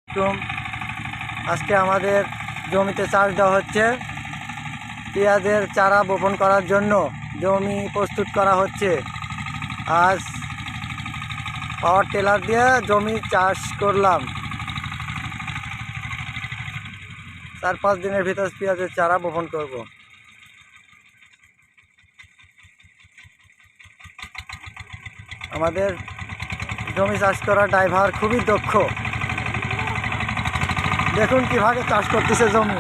আলাইকুম। আজকে আমাদের জমিতে চাষ দেওয়া হচ্ছে। পেঁয়াজের চারা বপন করার জন্য জমি প্রস্তুত করা হচ্ছে। আজ পাওয়ার টিলার দিয়ে জমি চাষ করলাম। 4-5 দিনের ভিতর পেঁয়াজের চারা বপন করব। আমাদের জমি চাষ করা ড্রাইভার খুবই দক্ষ। দেখুন কিভাবে চাষ করতেছে জমি।